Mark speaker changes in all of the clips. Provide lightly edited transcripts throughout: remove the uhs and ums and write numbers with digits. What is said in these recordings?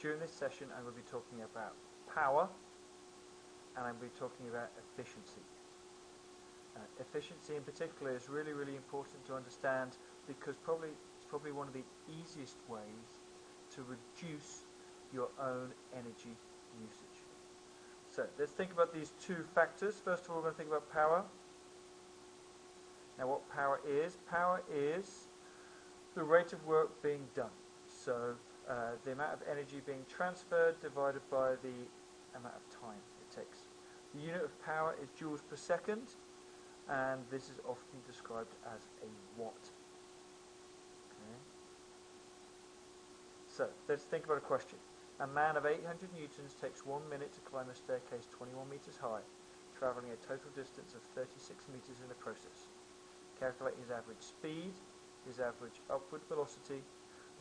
Speaker 1: during this session I'm going to be talking about power, and I'm going to be talking about efficiency. Efficiency in particular is really, really important to understand because it's probably one of the easiest ways to reduce your own energy usage. So let's think about these two factors. First of all, we're going to think about power. Now, what power is the rate of work being done. So the amount of energy being transferred divided by the amount of time it takes. The unit of power is joules per second, and this is often described as a watt. Okay. So let's think about a question. A man of 800 newtons takes 1 minute to climb a staircase 21 meters high, travelling a total distance of 36 meters in the process. Calculate his average speed, his average upward velocity,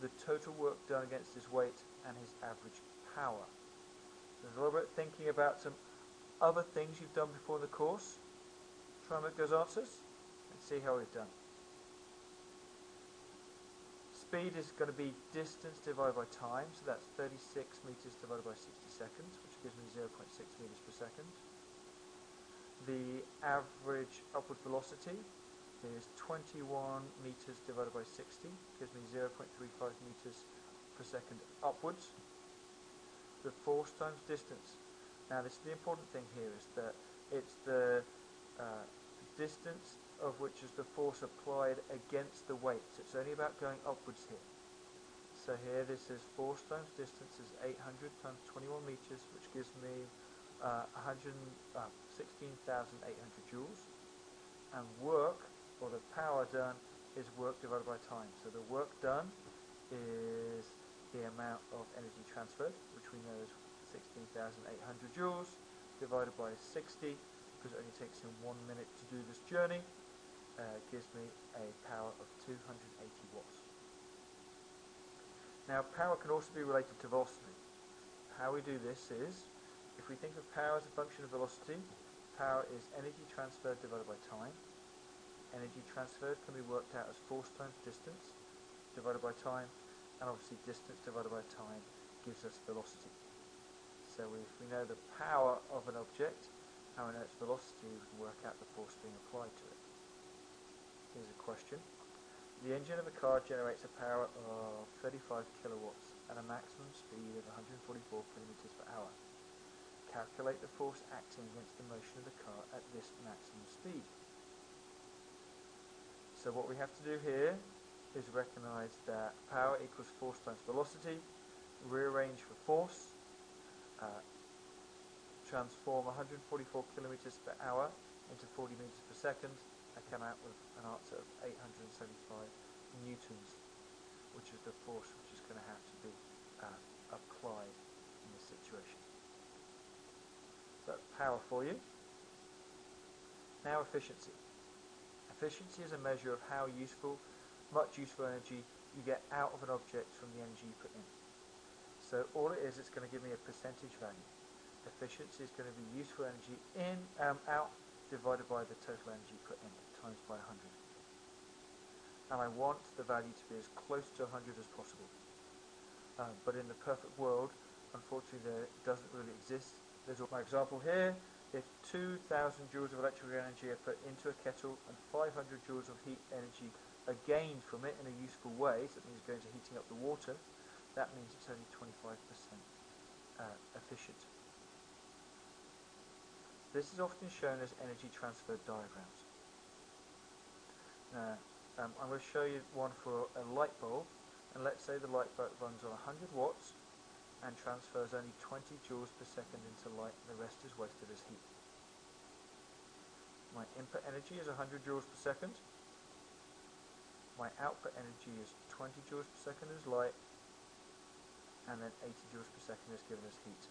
Speaker 1: the total work done against his weight, and his average power. There's a little bit of thinking about some other things you've done before in the course. Try and make those answers and see how we've done. Speed is going to be distance divided by time, so that's 36 meters divided by 60 seconds, which gives me 0.6 meters per second. The average upward velocity is 21 meters divided by 60, gives me 0.35 meters per second upwards. The force times distance. Now this is the important thing here, is that it's the distance of which is the force applied against the weight. So it's only about going upwards here. So here this is force times distance is 800 times 21 meters, which gives me 16,800 joules. And work, or the power done, is work divided by time. So the work done is the amount of energy transferred, which we know is 16,800 joules, divided by 60, because it only takes him 1 minute to do this journey, gives me a power of 280 watts. Now power can also be related to velocity. How we do this is, if we think of power as a function of velocity, power is energy transferred divided by time. Energy transferred can be worked out as force times distance divided by time, and obviously distance divided by time gives us velocity. So if we know the power of an object, how we know its velocity, we can work out the force being applied to it. Here's a question. The engine of a car generates a power of 35 kilowatts at a maximum speed of 144 kilometers per hour. Calculate the force acting against the motion of the car at this maximum speed. So what we have to do here is recognize that power equals force times velocity, rearrange for force, transform 144 kilometers per hour into 40 meters per second, and come out with an answer of 875 newtons, which is the force which is going to have to be applied in this situation. So that's power for you. Now efficiency. Efficiency is a measure of how much useful energy you get out of an object from the energy you put in. So all it is, it's going to give me a percentage value. Efficiency is going to be useful energy out divided by the total energy put in, times by 100. And I want the value to be as close to 100 as possible. But in the perfect world, unfortunately, there doesn't really exist. There's my example here. If 2,000 joules of electrical energy are put into a kettle and 500 joules of heat energy are gained from it in a useful way, so that means going to heating up the water, that means it's only 25% efficient. This is often shown as energy transfer diagrams. Now, I'm going to show you one for a light bulb, and let's say the light bulb runs on 100 watts and transfers only 20 joules per second into light, and the rest is wasted as heat. My input energy is 100 joules per second. My output energy is 20 joules per second as light, and then 80 joules per second is given as heat.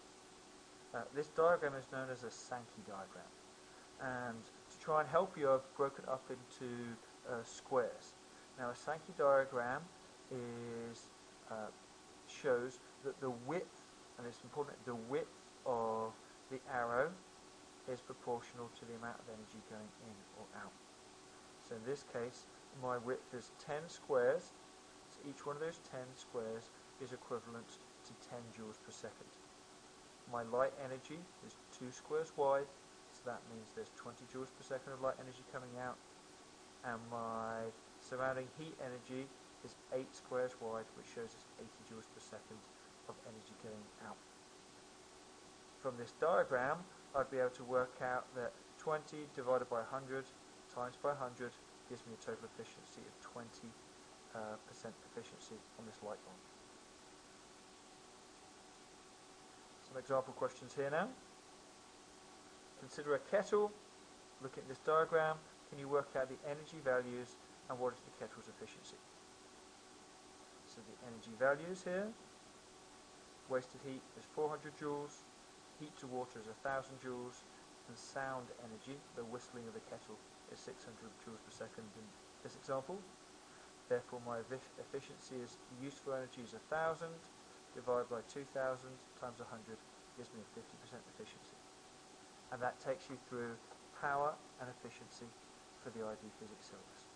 Speaker 1: This diagram is known as a Sankey diagram, and to try and help you, I've broken it up into squares. Now a Sankey diagram shows that the width, and it's important, the width of the arrow is proportional to the amount of energy going in or out. So in this case, my width is 10 squares, so each one of those 10 squares is equivalent to 10 joules per second. My light energy is 2 squares wide, so that means there's 20 joules per second of light energy coming out, and my surrounding heat energy is 8 squares wide, which shows us 80 joules per second of energy going out. From this diagram, I'd be able to work out that 20 divided by 100 times by 100 gives me a total efficiency of 20% efficiency on this light bulb. Some example questions here now. Consider a kettle. Looking at this diagram, can you work out the energy values and what is the kettle's efficiency? So the energy values here, wasted heat is 400 joules, heat to water is 1000 joules, and sound energy, the whistling of the kettle, is 600 joules per second in this example. Therefore my efficiency is useful energy is 1000 divided by 2000 times 100 gives me a 50% efficiency. And that takes you through power and efficiency for the ID Physics syllabus.